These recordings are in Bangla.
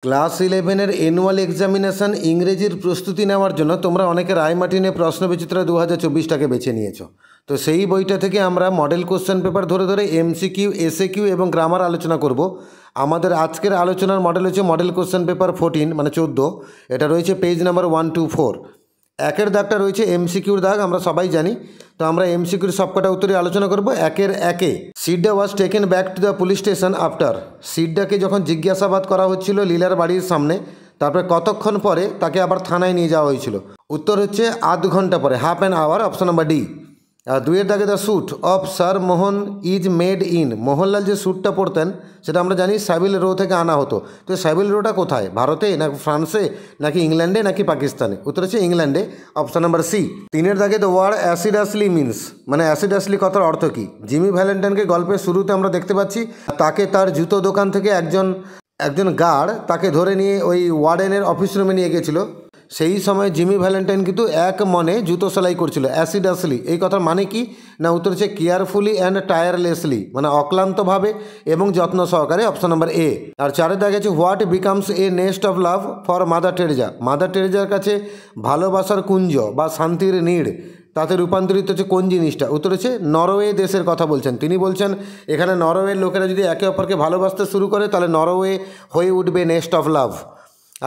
ক্লাস ইলেভেনের অ্যানুয়াল এক্সামিনেশান ইংরেজির প্রস্তুতি নেওয়ার জন্য তোমরা অনেকে রায়মার্টিনের প্রশ্নবিচিত্র 2024টাকে বেছে নিয়েছো। তো সেই বইটা থেকে আমরা মডেল কোশ্চেন পেপার ধরে ধরে এমসিকিউ, এসএকিউ এবং গ্রামার আলোচনা করব। আমাদের আজকের আলোচনার মডেল হচ্ছে মডেল কোশ্চেন পেপার 14 মানে 14। এটা রয়েছে পেজ নাম্বার 124। একের দাগটা রয়েছে এমসিকিউর দাগ, আমরা সবাই জানি। তো আমরা এমসিকিউর সবকটা উত্তরে আলোচনা করব একের একে। Sidda was taken back to the police station after. সিডাকে যখন জিজ্ঞাসাবাদ করা হচ্ছিল লীলার বাড়ির সামনে, তারপরে কতক্ষণ পরে তাকে আবার থানায় নিয়ে যাওয়া হয়েছিল? উত্তর হচ্ছে আধ ঘন্টা পরে, half an hour, option number D. আর দুইয়ের দাগে the suit of sir Mohan is made in. Mohanlal যে স্যুটটা পরতেন সেটা আমরা জানি সাবিল রো থেকে আনা হতো। তো সাবিল রোটা কোথায়? ভারতে নাকি ফ্রান্সে নাকি ইংল্যান্ডে নাকি পাকিস্তানে? উত্তর হচ্ছে ইংল্যান্ডে, অপশন নাম্বার সি। তিনের দাগে দ্য ওয়ার্ড অ্যাসিডাসলি মিনস, মানে অ্যাসিডাসলি কথার অর্থ কী? জিমি ভ্যালেন্টাইনকে গল্পের শুরুতে আমরা দেখতে পাচ্ছি তাকে তার জুতো দোকান থেকে একজন গার্ড তাকে ধরে নিয়ে ওই ওয়ার্ডেনের অফিস রুমে নিয়ে গেছিলো। সেই সময় জিমি ভ্যালেন্টাইন কিন্তু এক মনে জুতো সেলাই করছিল। অ্যাসিডাসলি এই কথার মানে কি? না, উত্তর হচ্ছে কেয়ারফুলি অ্যান্ড টায়ারলেসলি, মানে অক্লান্তভাবে এবং যত্ন সহকারে, অপশন নাম্বার এ। আর চারের দাগে আছে what becomes a nest of love for Mother Teresa. Mother টেরেজার কাছে ভালোবাসার কুঞ্জ বা শান্তির নীড় তাতে রূপান্তরিত হচ্ছে কোন জিনিসটা? উত্তর হচ্ছে নরওয়ে দেশের কথা বলছেন তিনি। বলছেন এখানে নরওয়ের লোকেরা যদি একে অপরকে ভালোবাসতে শুরু করে তাহলে নরওয়ে হয়ে উঠবে নেস্ট অফ লাভ।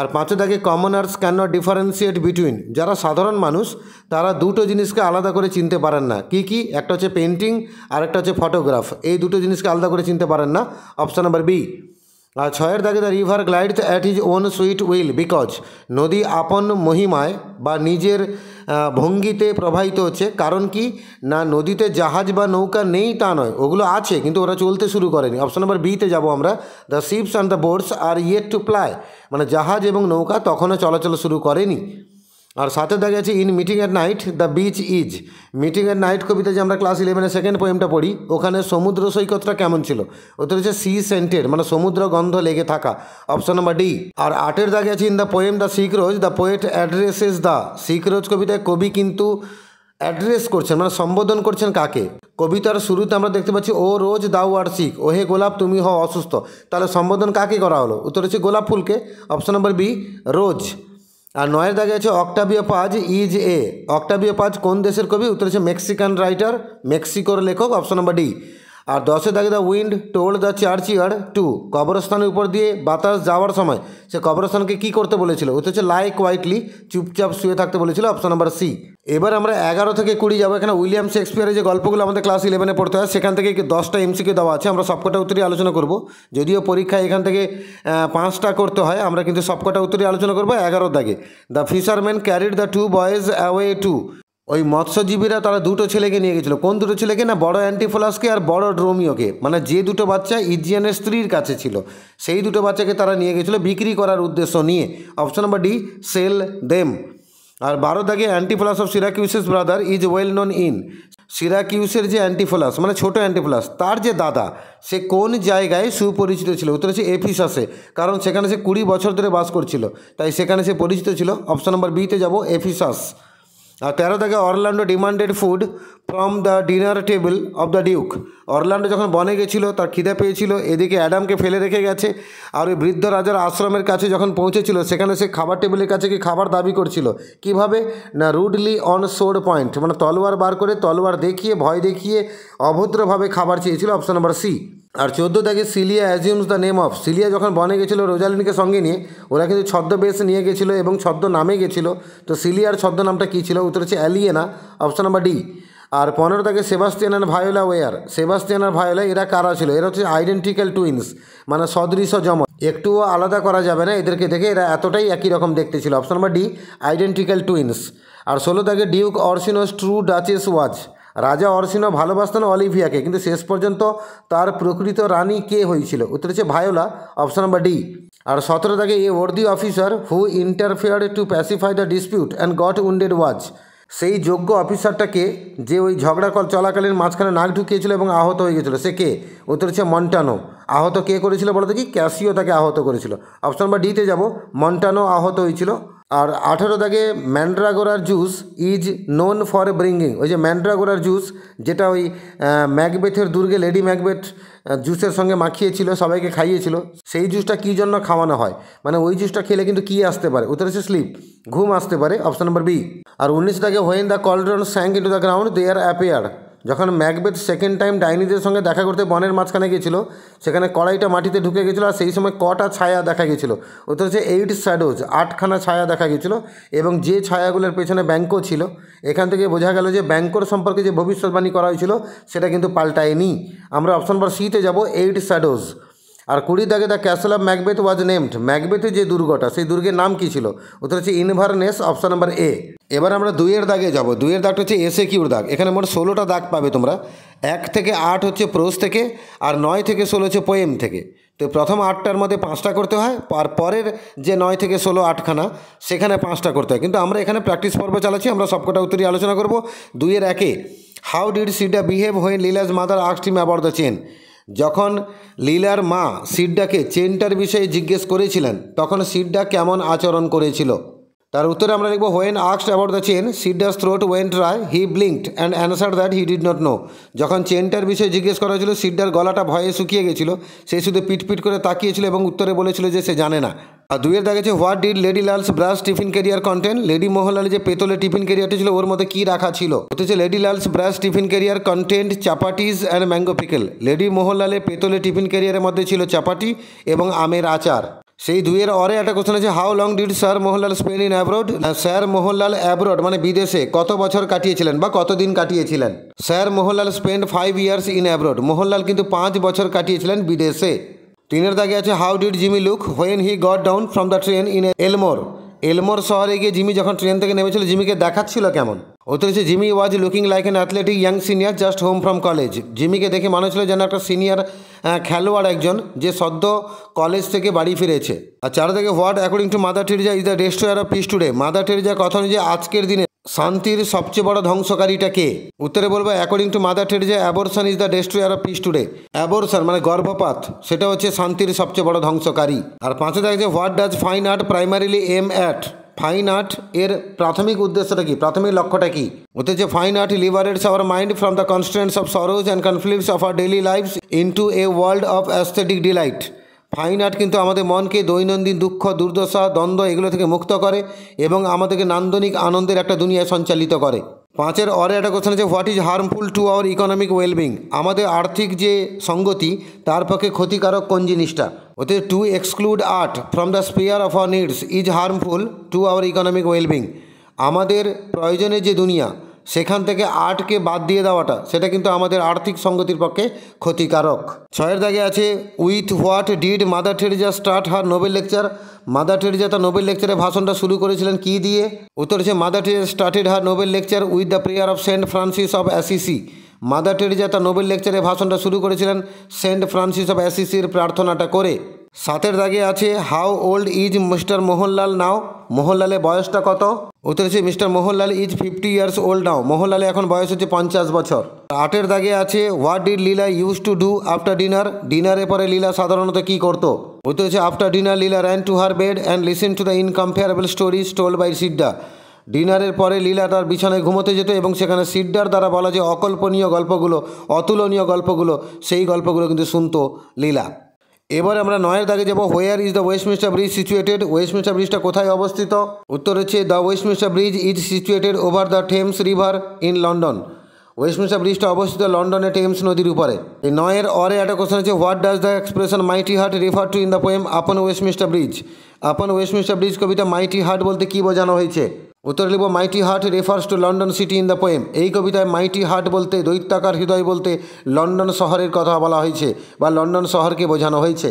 আর পাঁচের দাগে commoners can not differentiate between. যারা সাধারণ মানুষ তারা দুটো জিনিসকে আলাদা করে চিনতে পারেন না। কি কি? একটা হচ্ছে পেন্টিং আর একটা হচ্ছে ফটোগ্রাফ। এই দুটো জিনিসকে আলাদা করে চিনতে পারেন না, অপশন নাম্বার বি। আর ছয়ের দাগে the river glides at his own sweet will because. নদী আপন মহিমায় বা নিজের ভঙ্গিতে প্রবাহিত হচ্ছে। কারণ কি? না, নদীতে জাহাজ বা নৌকা নেই তা নয়, ওগুলো আছে কিন্তু ওরা চলতে শুরু করেনি। অপশন নাম্বার বিতে যাব আমরা। The ships and the boats R yet two ply, মানে জাহাজ এবং নৌকা তখনও চলাচল শুরু করেনি। আর সাথে দেখা যাচ্ছে in meeting at night the beach is. Meeting at night কবিতা যে আমরা ক্লাস 11-এর সেকেন্ড পোয়েমটা পড়ি, ওখানে সমুদ্র সৈকতটা কেমন ছিল? ওটা হচ্ছে সি সেন্টেড, মানে সমুদ্র গন্ধ লেগে থাকা, অপশন নাম্বার ডি। আর আটের দাগে আছে in the poem the sick rose the poet addresses the. Sick rose কবিতায় কবি কিন্তু অ্যাড্রেস করছেন, মানে সম্বোধন করছেন কাকে? কবিতার শুরুতে আমরা দেখতে পাচ্ছি ও রোজ দাউ আর সিক, ও হে গোলাপ তুমি হও অসুস্থ। তাহলে সম্বোধন কাকে করা হলো? উত্তর হচ্ছে গোলাপ ফুলকে, অপশন নাম্বার বি, রোজ। আর নয়ের দাগে আছে Octavio Paz is a. Octavio Paz কোন দেশের কবি? উত্তর হচ্ছে মেক্সিকান রাইটার, মেক্সিকোর লেখক, অপশন নাম্বার ডি। আর 10-এর দাগে the wind told the churchyard to. কবরস্থানের উপর দিয়ে বাতাস যাওয়ার সময় সে কবরস্থানকে কি করতে বলেছিল? উত্তর হচ্ছে লাই কোয়াইটলি, চুপচাপ শুয়ে থাকতে বলেছিল, অপশন নাম্বার সি। এবার আমরা 11 থেকে 20 যাবো। এখানে উইলিয়াম শেক্সপিয়ারের যে গল্পগুলো আমাদের ক্লাস 11-এ পড়তে হয় সেখান থেকে 10টা এমসিকিউ দেওয়া আছে। আমরা সবকটা উত্তরই আলোচনা করব। যদিও পরীক্ষায় এখান থেকে 5টা করতে হয়, আমরা কিন্তু সবকটা উত্তরই আলোচনা করবো। 11 দাগে the fisherman carried the two boys away to. ওই মৎস্যজীবীরা তারা দুটো ছেলেকে নিয়ে গেছিলো। কোন দুটো ছেলেকে? না, বড় অ্যান্টিফোলাসকে আর বড় ড্রোমিওকে, মানে যে দুটো বাচ্চা ইজিয়ানের স্ত্রীর কাছে ছিল সেই দুটো বাচ্চাকে তারা নিয়ে গেছিলো বিক্রি করার উদ্দেশ্য নিয়ে, option number D, sell them. আর 12 দাগে Antipholus of Syracuse's brother is well known in. সিরাকিউসের যে অ্যান্টিফোলাস মানে ছোটো অ্যান্টিফোলাস তার যে দাদা সে কোন জায়গায় সুপরিচিত ছিল? উত্তর হচ্ছে এফিসাসে, কারণ সেখানে সে 20 বছর ধরে বাস করছিল, তাই সেখানে সে পরিচিত ছিল, অপশন নাম্বার বিতে যাব, এফিসাস। আর 13 দাগে Orlando demanded food from the dinner table of the Duke. Orlando যখন বনে গেছিলো তার খিদে পেয়েছিল, এদিকে অ্যাডামকে ফেলে রেখে গেছে, আর ওই বৃদ্ধ রাজার আশ্রমের কাছে যখন পৌঁছেছিল সেখানে সে খাবার টেবিলের কাছে কি খাবার দাবি করছিল। কিভাবে? না, রুডলি অন সোর্ড পয়েন্ট, মানে তলোয়ার বার করে, তলোয়ার দেখিয়ে, ভয় দেখিয়ে অভদ্রভাবে খাবার চেয়েছিল, অপশন নাম্বার সি। আর 14 দাগে Celia assumes the name of. Celia যখন বনে গেছিলো রোজালিনকে সঙ্গে নিয়ে, ওরা কিন্তু ছদ্মবেশ নিয়ে গেছিলো এবং ছদ্ম নামে গেছিলো। তো সিলিয়ার ছদ্ম নামটা কী ছিল? উত্তর হচ্ছে অ্যালিয়েনা, অপশন নাম্বার ডি। আর 15 দাগে সেবাস্টিয়ান আর ভায়োলা ওয়ার। সেবাস্টিয়ান আর ভায়োলা এরা কারা ছিল? এরা হচ্ছে আইডেন্টিক্যাল টুইন্স, মানে সদৃশ যমজ, একটুও আলাদা করা যাবে না এদেরকে দেখে, এরা এতটাই একই রকম দেখতে ছিল, option number D, identical twins. আর 16 দাগে duke Orsino's true duchess was. রাজা অরসিনো ভালোবাসতেন অলিভিয়াকে, কিন্তু শেষ পর্যন্ত তার প্রকৃত রানী কে হয়েছিল? উত্তর হচ্ছে ভায়োলা, অপশন নাম্বার ডি। আর 17 দাগে a worthy officer who interfered to pacify the dispute and got wounded was. সেই যোগ্য অফিসারটাকে যে ওই ঝগড়া চলাকালীন মাঝখানে নাক ঢুকিয়েছিল এবং আহত হয়ে গেছিলো, সে কে? উত্তর হচ্ছে মন্টানো। আহত কে করেছিল বলো দেখি? ক্যাসিও তাকে আহত করেছিল, অপশন নাম্বার ডিতে যাব, মন্টানো আহত হয়েছিল। আর 18 দাগে ম্যান্ড্রাগোরার juice is known for bringing. ওই যে ম্যান্ড্রাগোরার জুস যেটা ওই ম্যাকবেথের দুর্গে লেডি ম্যাকবেথ জুসের সঙ্গে মাখিয়েছিল, সবাইকে খাইয়েছিল, সেই জুসটা কী জন্য খাওয়ানো হয়, মানে ওই জুসটা খেলে কিন্তু কী আসতে পারে, উত্তর হচ্ছে স্লিপ, ঘুম আসতে পারে, অপশন নম্বর বি। আর 19 দাগে when the cauldron sank into the ground there appear, যখন ম্যাকবেথ সেকেন্ড টাইম ডাইনিদের সঙ্গে দেখা করতে বনের মাঝখানে গিয়েছিল, সেখানে কড়াইটা মাটিতে ঢুকে গেছিলো, আর সেই সময় কটা ছায়া দেখা গেছিলো, উত্তর হচ্ছে 8 শ্যাডোজ, 8খানা ছায়া দেখা গেছিলো, এবং যে ছায়াগুলোর পেছনে ব্যাঙ্কো ছিল, এখান থেকে বোঝা গেল যে ব্যাঙ্কোর সম্পর্কে যে ভবিষ্যৎবাণী করা হয়েছিল সেটা কিন্তু পাল্টায়নি। আমরা অপশন নম্বর সিতে যাব, 8 শ্যাডোজ। আর 20 দাগে the castle of Macbeth was named, ম্যাকবেথের যে দুর্গটা, সেই দুর্গের নাম কী ছিল, উত্তর হচ্ছে ইনভারনেস, অপশন নম্বর এ। এবার আমরা 2-এর দাগে যাব। 2-এর দাগটা হচ্ছে এসে কিউর দাগ। এখানে মোট 16টা দাগ পাবে তোমরা। 1 থেকে 8 হচ্ছে প্রোজ থেকে, আর 9 থেকে 16 হচ্ছে পোয়েম থেকে। তো প্রথম 8টার মধ্যে 5টা করতে হয়, আর পরের যে 9 থেকে 16 8খানা, সেখানে 5টা করতে হয়। কিন্তু আমরা এখানে প্র্যাকটিস পর্ব চালাচ্ছি, আমরা সবকটা উত্তরই আলোচনা করব। 2-এর 1-এ, how did Sidda behave when Lila's mother asked him about the chain, যখন লীলার মা সিডাকে চেনটার বিষয়ে জিজ্ঞেস করেছিলেন, তখন সিডা কেমন আচরণ করেছিল। তার উত্তরে আমরা লিখব, when asked about the chain Sidda's throat went dry, he blinked and answered that he did not know, যখন চেনটার বিষয়ে জিজ্ঞেস করা হয়েছিল, সিডার গলাটা ভয়ে শুকিয়ে গেছিল, সে শুধু পিটপিট করে তাকিয়েছিল এবং উত্তরে বলেছিল যে সে জানে না। আর 2-এর দাগে আছে, what did lady Lal's brass tiffin carrier content, lady মোহনলালের যে পেতলের টিফিন ক্যারিয়ারটা ছিল ওর মধ্যে কী রাখা ছিল, এটা হচ্ছে lady Lal's brass tiffin carrier content chapatis and mango pickle, lady মোহনলালের পেতলের টিফিন ক্যারিয়ারের মধ্যে ছিল চাপাটি এবং আমের আচার। সেই 2-এর অরে একটা কোশ্চেন আছে, how long did sir Mohanlal spend in abroad, sir Mohanlal abroad মানে বিদেশে কত বছর কাটিয়েছিলেন বা কতদিন কাটিয়েছিলেন। Sir Mohanlal spend 5 years in abroad, Mohanlal কিন্তু 5 বছর কাটিয়েছিলেন বিদেশে। 3-এর দাগে আছে, how did Jimmy look when he got down from the train in Elmore, Elmore শহরে গিয়ে জিমি যখন ট্রেন থেকে নেমেছিল, জিমিকে দেখাচ্ছিল কেমন, উত্তর হচ্ছে Jimmy was looking like an athletic young senior just home from college, জিমিকে দেখে মনে হচ্ছিল যেন একটা সিনিয়র খেলোয়াড় একজন, যে সদ্য কলেজ থেকে বাড়ি ফিরেছে। আর 4 থেকে, what according to Mother Teresa is the destroyer of peace today, Mother টেরেজার কথা অনুযায়ী আজকের দিনে শান্তির সবচেয়ে বড় ধ্বংসকারীটা কে, উত্তরে বলবো, according to Mother Teresa abortion is the destroyer of peace today, abortion মানে গর্ভপাত, সেটা হচ্ছে শান্তির সবচেয়ে বড় ধ্বংসকারী। আর 5 দেখছে, what does fine art primarily aim at, fine art এর প্রাথমিক উদ্দেশ্যটা কি, প্রাথমিক লক্ষ্যটা কি, উত্তর হচ্ছে fine art liberates our mind from the constraints of sorrows and conflicts of our daily lifes into a world of aesthetic delight, fine art কিন্তু আমাদের মনকে দৈনন্দিন দুঃখ দুর্দশা দ্বন্দ্ব এগুলো থেকে মুক্ত করে এবং আমাদেরকে নান্দনিক আনন্দের একটা দুনিয়ায় সঞ্চালিত করে। 5-এর অরে একটা কোশ্চেন আছে, what is harmful to our economic wellbeing, আমাদের আর্থিক যে সঙ্গতি তার পক্ষে ক্ষতিকারক কোন জিনিসটা, ওতে two exclude art from the spare of our needs is harmful to our economic wellbeing, আমাদের প্রয়োজনের যে দুনিয়া সেখান থেকে আর্টকে বাদ দিয়ে দেওয়াটা সেটা কিন্তু আমাদের আর্থিক সঙ্গতির পক্ষে ক্ষতিকারক। 6-এর দাগে আছে, with what did Mother Teresa start her Nobel lecture, Mother Teresa তার নোবেল লেকচারের ভাষণটা শুরু করেছিলেন কী দিয়ে, উত্তর হচ্ছে Mother Teresa started her Nobel lecture with the prayer of Saint Francis of Assisi, Mother Teresa তার নোবেল লেকচারের ভাষণটা শুরু করেছিলেন সেন্ট ফ্রান্সিস অফ অ্যাসিসির প্রার্থনাটা করে। 7-এর দাগে আছে, how old is mister Mohanlal now, মোহনলালের বয়সটা কত, উত্তর হচ্ছে mister Mohanlal is 50 years old now, মোহনলালের এখন বয়স হচ্ছে 50 বছর। 8-এর দাগে আছে, what did Lila use to do after dinner, ডিনারের পরে লীলা সাধারণত কী করতো, উত্তর হচ্ছে after dinner Lila ran to her bed and listen to the incomparable stories told by Sidda, ডিনারের পরে লীলা তার বিছানায় ঘুমোতে যেত এবং সেখানে সিডার দ্বারা বলা যে অকল্পনীয় গল্পগুলো, অতুলনীয় গল্পগুলো, সেই গল্পগুলো কিন্তু শুনতো লীলা। এবার আমরা 9-এর দাগে যাব, where is the Westminster bridge situated, Westminster ব্রিজটা কোথায় অবস্থিত, উত্তর হচ্ছে the Westminster bridge is situated over the Thames river in London, Westminster ব্রিজটা অবস্থিত লন্ডনে টেমস নদীর উপরে। এই 9-এর অরে একটা কোশ্চেন আছে, what does the expression mighty heart refer to in the poem upon Westminster Bridge, upon Westminster Bridge কবিতা মাইটি হার্ট বলতে কী বোঝানো হয়েছে, উত্তর লিখব, mighty heart refers to London city in the poem, এই কবিতায় মাইটি হার্ট বলতে, দৈত্যাকার হৃদয় বলতে লন্ডন শহরের কথা বলা হয়েছে বা লন্ডন শহরকে বোঝানো হয়েছে।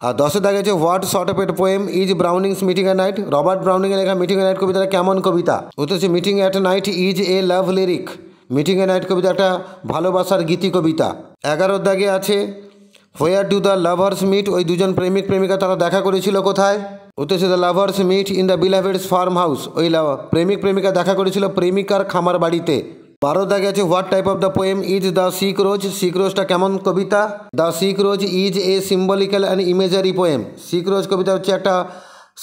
আর 10-এর দাগে আছে, what sort of a poem is Browning's meeting at night, Robert ব্রাউনিংয়ের লেখা মিটিং অ্যাট নাইট কবিতাটা কেমন কবিতা, উত্তর হচ্ছে meeting at night is a love lyric, meeting at night কবিতা একটা ভালোবাসার গীতি কবিতা। 11-এর দাগে আছে, where do the lovers meet, ওই দুজন প্রেমিক প্রেমিকা তারা দেখা করেছিল কোথায়, উত্তর হচ্ছে the lovers meet in the beloved's farm house, ওই প্রেমিক প্রেমিকা দেখা করেছিল প্রেমিকার খামার বাড়িতে। 12 দাগে আছে, what type of the poem is the sick rose, sick রোজটা কেমন কবিতা, the sick rose is a symbolical and imagery poem, sick rose কবিতা হচ্ছে একটা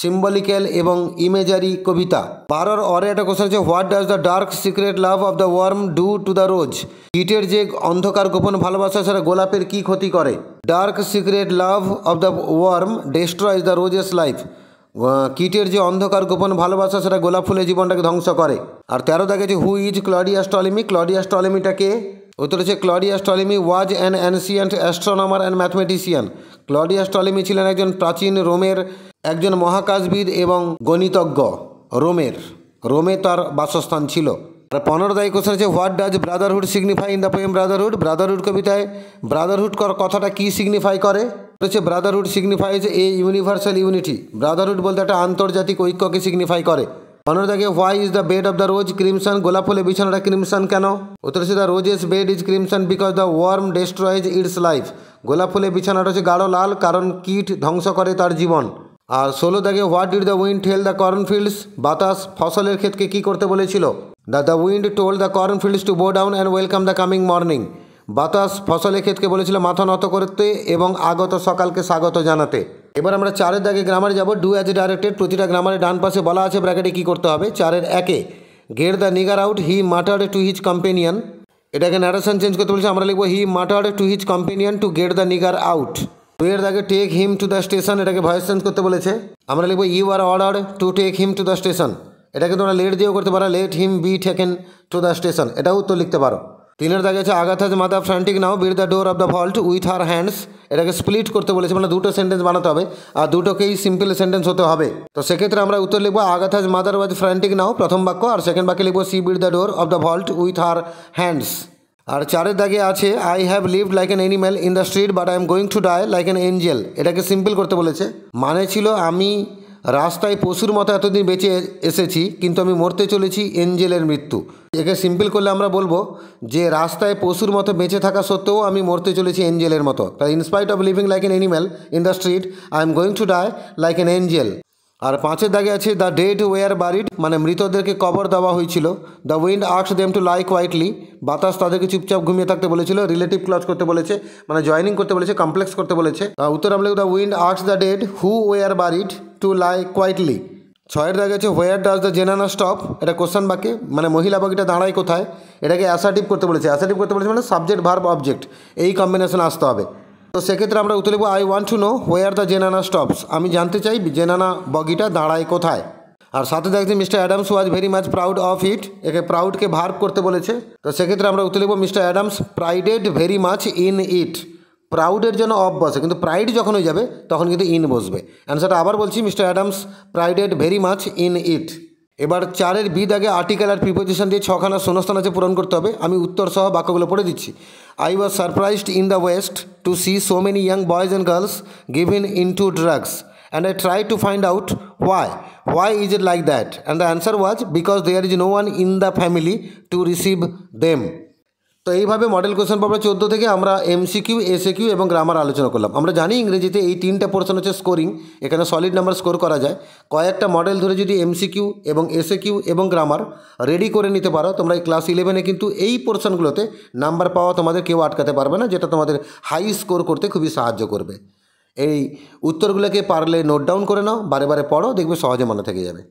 সিম্বলিক্যাল এবং ইমেজারি কবিতা। 12-র অরে একটা কোশ্চেন আছে, what does the dark secret love of the worm do to the rose, কীটের যে অন্ধকার গোপন ভালোবাসা সেটা গোলাপের কী ক্ষতি করে, dark secret love of the worm destroys the rose's life. কীটের যে অন্ধকার গোপন ভালোবাসা সেটা গোলাপ ফুলের জীবনটাকে ধ্বংস করে। আর 13 দেখেছে who is Claudius Ptolemy. Claudius টলেমিটাকে উত্তর হচ্ছে Claudius Ptolemy was an ancient astronomer and mathematician. Claudius Ptolemy ছিলেন একজন প্রাচীন রোমের একজন মহাকাশবিদ এবং গণিতজ্ঞ। রোমে তার বাসস্থান ছিল। আর 15 দায়ী কোশ্চেন আছে what does brotherhood signify in the poem brotherhood. Brotherhood কবিতায় ব্রাদারহুড কথাটা কি সিগনিফাই করে? হচ্ছে brotherhood signifies a universal unity. Brotherhood বলতে একটা আন্তর্জাতিক ঐক্যকে সিগনিফাই করে। 15 দাগে why is the bed of the rose crimson. গোলাপ ফুলের বিছানাটা ক্রিমসন কেন? উত্তর হচ্ছে the rose's bed is crimson because the worm destroys its life. গোলাপ ফুলের বিছানাটা হচ্ছে গাঢ় লাল কারণ কীট ধ্বংস করে তার জীবন। আর 16 দাগে what did the wind tell the cornfields. বাতাস ফসলের ক্ষেতকে কী করতে বলেছিল? The wind told the cornfields to bow down and welcome the coming morning. বাতাস ফসলের ক্ষেতকে বলেছিল মাথা নত করতে এবং আগত সকালকে স্বাগত জানাতে। এবার আমরা 4 দাগে গ্রামারে যাব। Do as directed. প্রতিটা গ্রামারের ডান পাশে বলা আছে ব্র্যাকেটে কী করতে হবে। 4 1 get the nigger out he muttered to his companion. এটাকে ন্যারেশন চেঞ্জ করতে বলেছে, আমরা লিখবো he muttered to his companion to get the nigger out. 2 এর দাগে take him to the station. এটাকে ভয়েস চেঞ্জ করতে বলেছে, আমরা লিখবো you are ordered to take him to the station. এটাকে তোমরা লেট দিয়েও করতে পারো, let him be taken to the station, এটাও উত্তর লিখতে পারো। 3 এর দাগে আছে Agatha's mother frantic now beat the door of the vault with her hands. এটাকে স্প্লিট করতে বলেছে, মানে দুটো সেন্টেন্স বানাতে হবে আর দুটোকেই সিম্পল সেন্টেন্স হতে হবে। তো সেক্ষেত্রে আমরা উত্তর লিখবো আগাথাজ মাদার ওয়াজ ফ্রান্টিক নাও প্রথম বাক্য, আর সেকেন্ড বাক্যে লিখবো she beat the door of the vault with her hands. আর 4 এর দাগে আছে I have lived like an animal in the street but I am going to die like an angel. এটাকে সিম্পল করতে বলেছে, মানে ছিল আমি রাস্তায় পশুর মতো এতদিন বেঁচে এসেছি কিন্তু আমি মরতে চলেছি এঞ্জেলের মৃত্যু। একে সিম্পল করলে আমরা বলবো যে রাস্তায় পশুর মতো বেঁচে থাকা সত্ত্বেও আমি মরতে চলেছি এঞ্জেলের মতো। তাই in spite of living like an animal in the street I am going to die like an angel. আর 5 এর দাগে আছে দ্য ডেড ওয়ার বারিড, মানে মৃতদেরকে কবর দেওয়া হয়েছিল। The wind asked them to lie quietly, বাতাস তাদেরকে চুপচাপ ঘুমিয়ে থাকতে বলেছিল। রিলেটিভ ক্লজ করতে বলেছে, মানে জয়নিং করতে বলেছে, কমপ্লেক্স করতে বলেছে। উত্তর আমরা the wind asked the dead who were buried to lie quietly. 6 এর দাগে আছে হোয়ার ডাজ দ্য জেনানা স্টপ। এটা কোশ্চেন বাক্যে, মানে মহিলা পাখিটা দাঁড়ায় কোথায়। এটাকে অ্যাসার্টিভ করতে বলেছে। অ্যাসার্টিভ করতে বলেছে মানে সাবজেক্ট ভার্ব অবজেক্ট এই কম্বিনেশন আসতে হবে। তো সেক্ষেত্রে আমরা উত্তর লিখব I want to know where the zenana stops. আমি জানতে চাই জেনানা বগিটা দাঁড়ায় কোথায়। আর সাথে দেখছি mister Adams was very much proud of it. একে প্রাউডকে ভার্ব করতে বলেছে। তো সেক্ষেত্রে আমরা উত্তর লিখব mister Adams prided very much in it. প্রাউডের জন্য অফ বসে, কিন্তু প্রাইড যখন হয়ে যাবে তখন কিন্তু ইন বসবে। অ্যান্সারটা আবার বলছি, mister Adams prided very much in it. এবার 4 এর বি দাগে আর্টিকেল আর প্রিপোজিশন দিয়ে 6খানা শূন্যস্থান আছে পূরণ করতে হবে। আমি উত্তর সহ বাক্যগুলো পড়ে দিচ্ছি। I was surprised in the west to see so many young boys and girls given in to drugs and I try to find out why is it like that and the answer was because there is no one in the family to receive them. তো এইভাবে মডেল কোশ্চেন পেপার 14 থেকে আমরা এমসিকিউ, এসএকিউ এবং গ্রামার আলোচনা করলাম। আমরা জানি ইংরেজিতে এই 3টে পোর্শন হচ্ছে স্কোরিং, এখানে সলিড নাম্বার স্কোর করা যায়। কয়েকটা মডেল ধরে যদি এমসিকিউ এবং এসএকিউ এবং গ্রামার রেডি করে নিতে পারো তোমরা এই ক্লাস 11-এ কিন্তু এই পোর্শনগুলোতে নাম্বার পাওয়া তোমাদের কেউ আটকাতে পারবে না, যেটা তোমাদের হাই স্কোর করতে খুবই সাহায্য করবে। এই উত্তরগুলোকে পারলে নোট ডাউন করে নাও, বারে বারে পড়ো, দেখবে সহজে মনে থেকে যাবে।